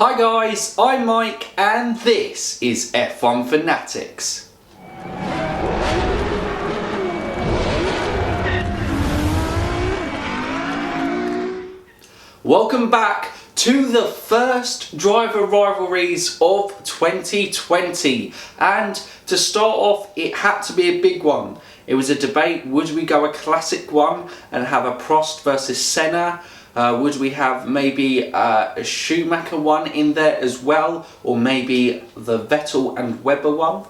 Hi guys, I'm Mike and this is F1 Fanatics. Welcome back to the first Driver Rivalries of 2020, and to start off it had to be a big one. It was a debate: would we go a classic one and have a Prost versus Senna? Would we have maybe a Schumacher one in there as well, or maybe the Vettel and Webber one?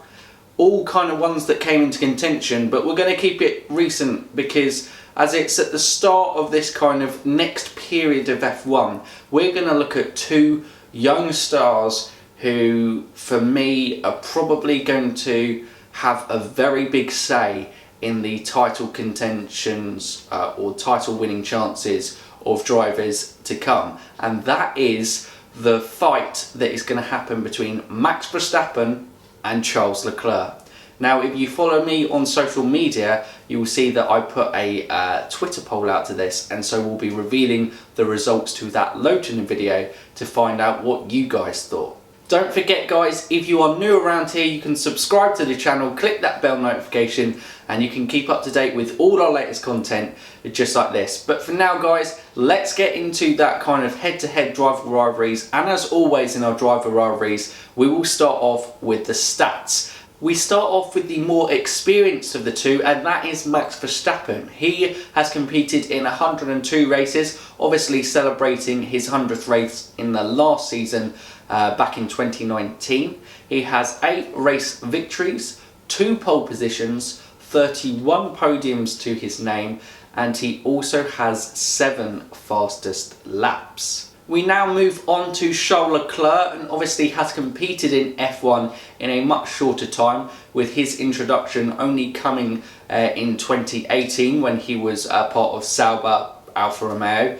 All kind of ones that came into contention, but we're going to keep it recent because as it's at the start of this kind of next period of F1, we're going to look at two young stars who, for me, are probably going to have a very big say in the title contentions or title winning chances of drivers to come, and that is the fight that is going to happen between Max Verstappen and Charles Leclerc. Now, if you follow me on social media, you will see that I put a Twitter poll out to this, and so we'll be revealing the results to that later in the video to find out what you guys thought. Don't forget guys, if you are new around here, you can subscribe to the channel, click that bell notification, and you can keep up to date with all our latest content just like this. But for now guys, let's get into that kind of head-to-head driver rivalries, and as always in our driver rivalries, we will start off with the stats. We start off with the more experienced of the two, and that is Max Verstappen. He has competed in 102 races, obviously celebrating his 100th race in the last season back in 2019. He has 8 race victories, 2 pole positions, 31 podiums to his name, and he also has 7 fastest laps. We now move on to Charles Leclerc, and obviously has competed in F1 in a much shorter time, with his introduction only coming in 2018 when he was part of Sauber Alfa Romeo.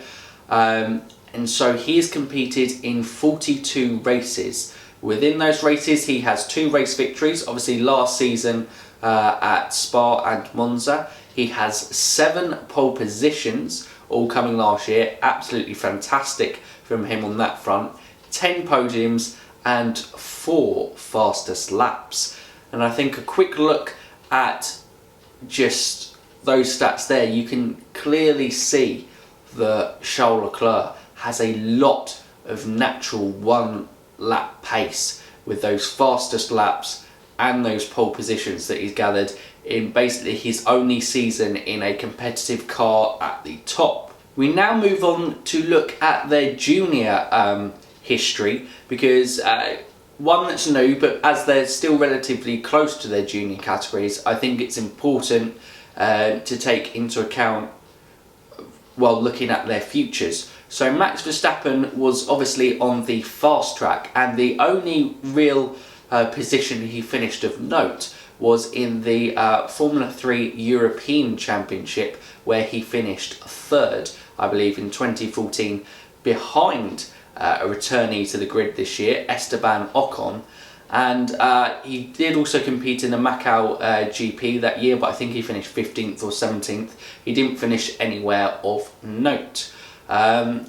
And so he has competed in 42 races. Within those races he has 2 race victories, obviously last season at Spa and Monza. He has 7 pole positions, all coming last year, absolutely fantastic from him on that front, 10 podiums and 4 fastest laps. And I think a quick look at just those stats there, you can clearly see that Charles Leclerc has a lot of natural 1 lap pace with those fastest laps and those pole positions that he's gathered in basically his only season in a competitive car at the top. We now move on to look at their junior history, because one that's new, but as they're still relatively close to their junior categories, I think it's important to take into account while looking at their futures. So Max Verstappen was obviously on the fast track, and the only real position he finished of note was in the Formula 3 European Championship, where he finished 3rd, I believe, in 2014, behind a returnee to the grid this year, Esteban Ocon. And he did also compete in the Macau GP that year, but I think he finished 15th or 17th. He didn't finish anywhere of note.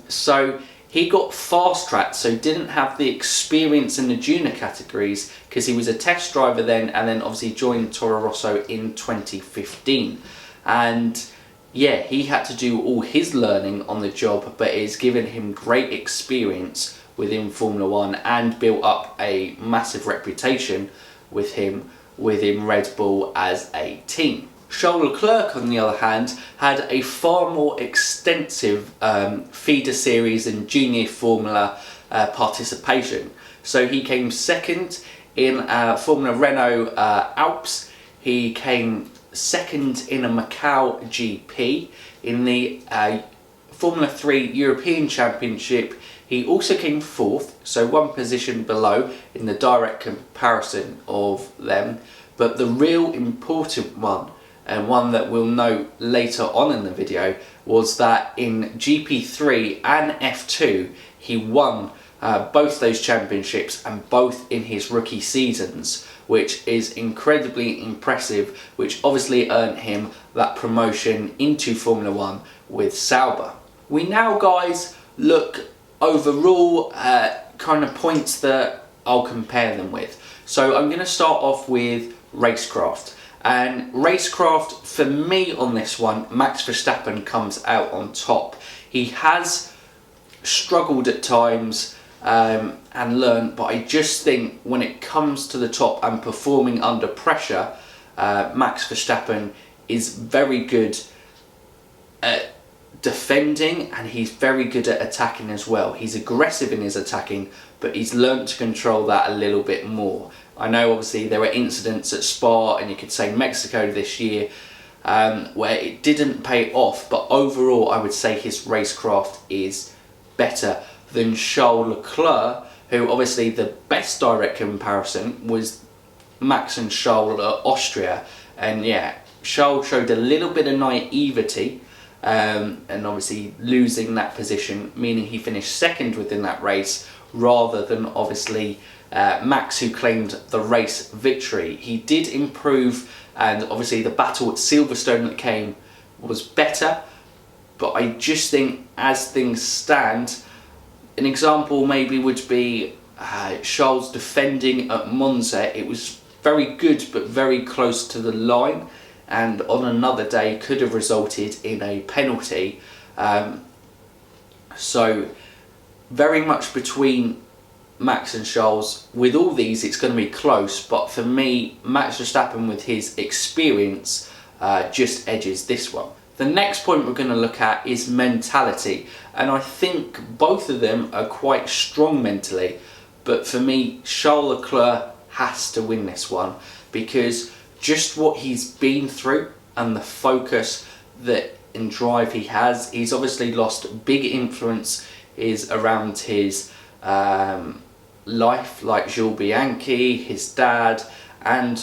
So he got fast tracked, so didn't have the experience in the junior categories because he was a test driver then, and then obviously joined Toro Rosso in 2015. And yeah, he had to do all his learning on the job, but it's given him great experience within Formula 1 and built up a massive reputation with him within Red Bull as a team. Charles Leclerc, on the other hand, had a far more extensive feeder series and junior Formula participation. So he came 2nd in Formula Renault Alps. He came 2nd in a Macau GP. In the Formula 3 European Championship, he also came 4th, so 1 position below in the direct comparison of them. But the real important one, and one that we'll note later on in the video, was that in GP3 and F2 he won both those championships, and both in his rookie seasons, which is incredibly impressive, which obviously earned him that promotion into Formula 1 with Sauber. We now, guys, look overall kind of points that I'll compare them with. So I'm going to start off with Racecraft. And Racecraft, for me on this one, Max Verstappen comes out on top. He has struggled at times and learned, but I just think when it comes to the top and performing under pressure, Max Verstappen is very good at defending, and he's very good at attacking as well. He's aggressive in his attacking, but he's learnt to control that a little bit more. I know obviously there were incidents at Spa, and you could say Mexico this year, where it didn't pay off, but overall I would say his racecraft is better than Charles Leclerc, who obviously the best direct comparison was Max and Charles at Austria, and yeah, Charles showed a little bit of naivety, and obviously losing that position, meaning he finished second within that race rather than obviously Max, who claimed the race victory. He did improve, and obviously the battle at Silverstone that came was better, but I just think as things stand, an example maybe would be Charles defending at Monza. It was very good but very close to the line, and on another day could have resulted in a penalty. So very much between Max and Charles. With all these it's going to be close, but for me Max Verstappen with his experience just edges this one. The next point we're going to look at is mentality, and I think both of them are quite strong mentally, but for me Charles Leclerc has to win this one, because just what he's been through and the focus that in drive he has. He's obviously lost big influence is around his life, like Jules Bianchi, his dad, and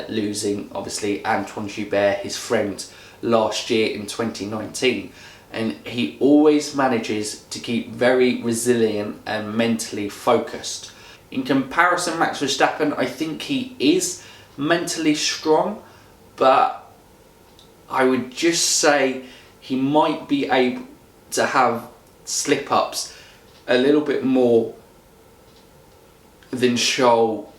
losing obviously Antoine Joubert, his friend, last year in 2019. And he always manages to keep very resilient and mentally focused. In comparison, Max Verstappen, I think he is mentally strong, but I would just say he might be able to have slip-ups a little bit more than Charles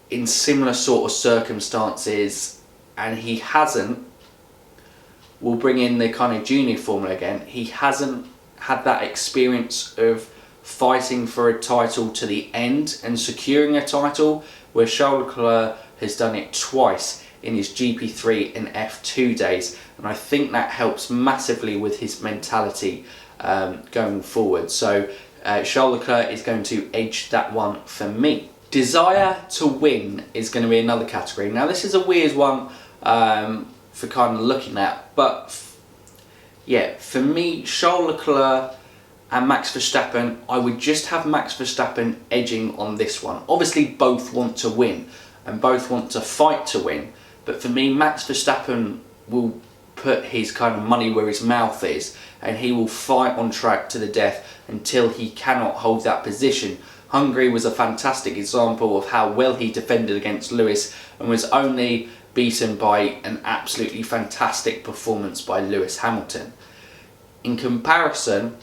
in similar sort of circumstances, and he hasn't. We'll bring in the kind of junior formula again. He hasn't had that experience of fighting for a title to the end and securing a title, where Charles Leclerc has done it twice in his GP3 and F2 days, and I think that helps massively with his mentality going forward. So Charles Leclerc is going to edge that one for me. Desire to win is going to be another category. Now this is a weird one for kind of looking at, but yeah, for me, Charles Leclerc and Max Verstappen, I would just have Max Verstappen edging on this one. Obviously both want to win and both want to fight to win, but for me Max Verstappen will put his kind of money where his mouth is, and he will fight on track to the death until he cannot hold that position. Hungary was a fantastic example of how well he defended against Lewis and was only beaten by an absolutely fantastic performance by Lewis Hamilton. In comparison,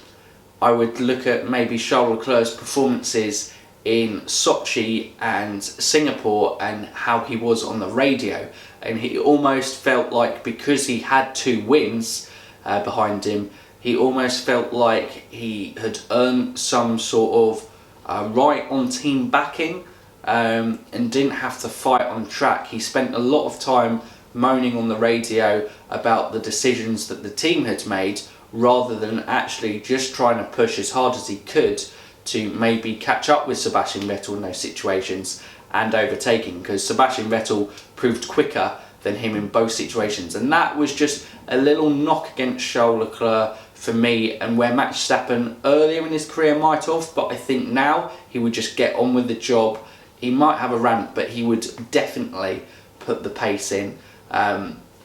I would look at maybe Charles Leclerc's performances in Sochi and Singapore and how he was on the radio, and he almost felt like, because he had 2 wins behind him, he almost felt like he had earned some sort of right on team backing and didn't have to fight on track. He spent a lot of time moaning on the radio about the decisions that the team had made, rather than actually just trying to push as hard as he could to maybe catch up with Sebastian Vettel in those situations and overtaking, because Sebastian Vettel proved quicker than him in both situations. And that was just a little knock against Charles Leclerc for me, and where Max Verstappen earlier in his career might have, but I think now he would just get on with the job. He might have a rant, but he would definitely put the pace in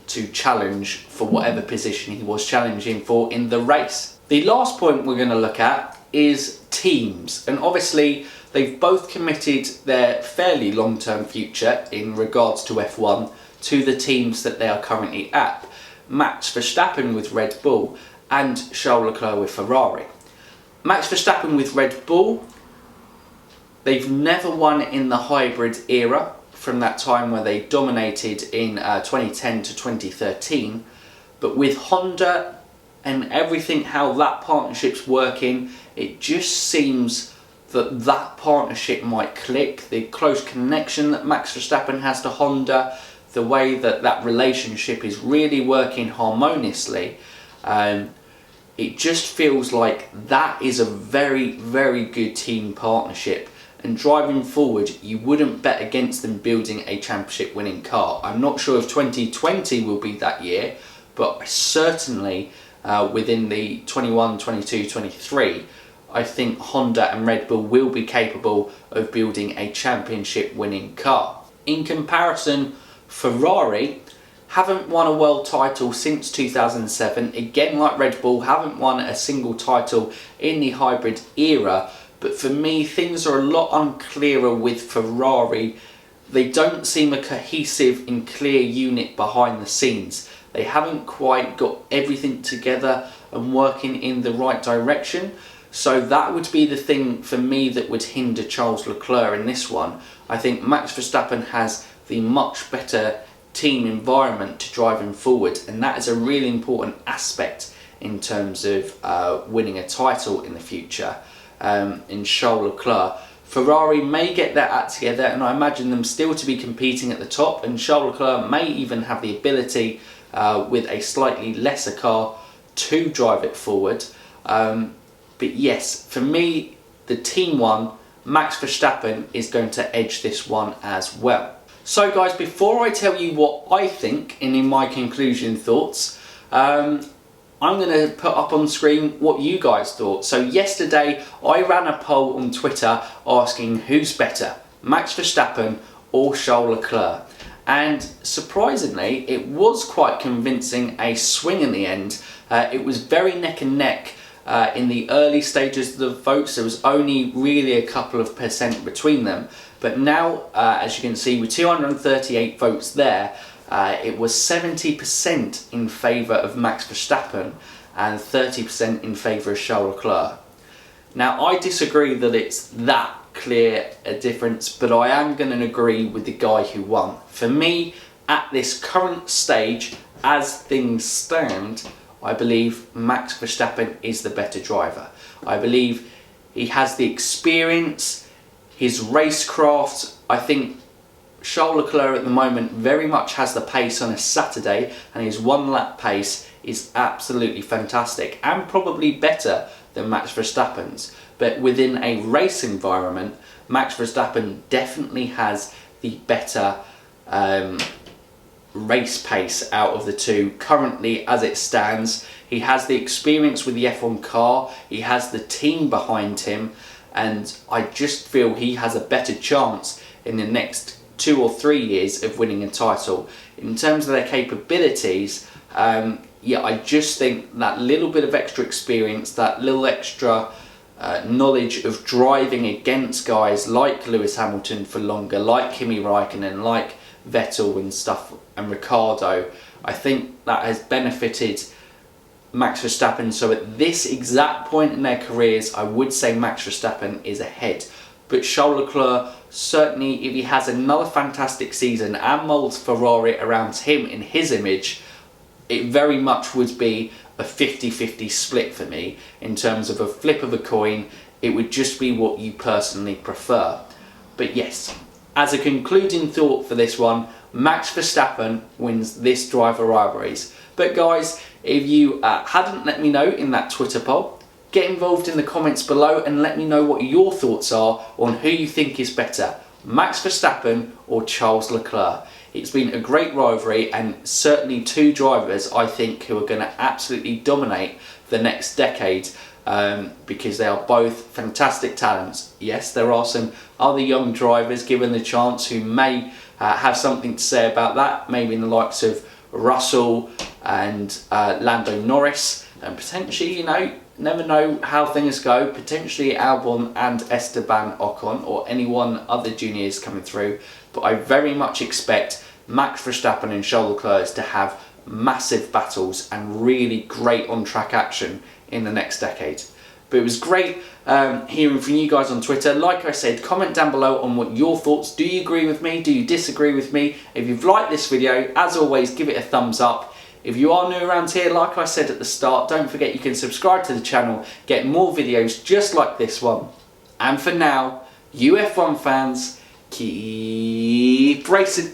to challenge for whatever position he was challenging for in the race. The last point we're going to look at is teams, and obviously they've both committed their fairly long-term future in regards to F1 to the teams that they are currently at. Max Verstappen with Red Bull and Charles Leclerc with Ferrari. Max Verstappen with Red Bull, They've never won in the hybrid era from that time where they dominated in 2010 to 2013. But with Honda and everything, how that partnership's working, it just seems that partnership might click. The close connection that Max Verstappen has to Honda, the way that relationship is really working harmoniously, it just feels like that is a very, very good team partnership. And driving forward, you wouldn't bet against them building a championship winning car. I'm not sure if 2020 will be that year, but certainly within the 21, 22, 23, I think Honda and Red Bull will be capable of building a championship winning car. In comparison, Ferrari haven't won a world title since 2007. Again, like Red Bull, haven't won a single title in the hybrid era. But for me, things are a lot unclearer with Ferrari. They don't seem a cohesive and clear unit behind the scenes. They haven't quite got everything together and working in the right direction. So that would be the thing for me that would hinder Charles Leclerc in this one. I think Max Verstappen has the much better team environment to drive him forward, and that is a really important aspect in terms of winning a title in the future. In Charles Leclerc, Ferrari may get their act together, and I imagine them still to be competing at the top, and Charles Leclerc may even have the ability with a slightly lesser car to drive it forward. But yes, for me, the team one, Max Verstappen, is going to edge this one as well. So guys, before I tell you what I think and in my conclusion thoughts, I'm going to put up on screen what you guys thought. So yesterday I ran a poll on Twitter asking who's better, Max Verstappen or Charles Leclerc. And surprisingly, it was quite convincing a swing in the end. It was very neck and neck. In the early stages of the votes, there was only really a couple of percent between them. But now, as you can see, with 238 votes there, it was 70% in favour of Max Verstappen and 30% in favour of Charles Leclerc. Now, I disagree that it's that clear a difference, but I am going to agree with the guy who won. For me, at this current stage, as things stand, I believe Max Verstappen is the better driver. I believe he has the experience, his racecraft. I think Charles Leclerc at the moment very much has the pace on a Saturday, and his one lap pace is absolutely fantastic and probably better than Max Verstappen's. But within a race environment, Max Verstappen definitely has the better race pace out of the two currently as it stands. He has the experience with the F1 car, he has the team behind him, and I just feel he has a better chance in the next 2 or 3 years of winning a title. In terms of their capabilities, yeah, I just think that little bit of extra experience, that little extra knowledge of driving against guys like Lewis Hamilton for longer, like Kimi Raikkonen, like Vettel and stuff, and Ricciardo, I think that has benefited Max Verstappen. So at this exact point in their careers, I would say Max Verstappen is ahead. But Charles Leclerc, certainly if he has another fantastic season and moulds Ferrari around him in his image, it very much would be a 50-50 split for me. In terms of a flip of a coin, it would just be what you personally prefer. But yes, as a concluding thought for this one, Max Verstappen wins this Driver Rivalries. But guys, if you hadn't let me know in that Twitter poll, get involved in the comments below and let me know what your thoughts are on who you think is better, Max Verstappen or Charles Leclerc. It's been a great rivalry, and certainly two drivers I think who are going to absolutely dominate the next decade, because they are both fantastic talents. Yes, there are some other young drivers given the chance who may have something to say about that, maybe in the likes of Russell and Lando Norris, and potentially, you know, never know how things go, potentially Albon and Esteban Ocon or anyone other juniors coming through. But I very much expect Max Verstappen and Charles Leclerc to have massive battles and really great on-track action in the next decade. But But it was great hearing from you guys on Twitter. Like I said, comment down below on what your thoughts. Do you agree with me? Do you disagree with me? If you've liked this video, as always, give it a thumbs up. If you are new around here, like I said at the start, don't forget you can subscribe to the channel, get more videos just like this one. And for now, you F1 fans, keep racing.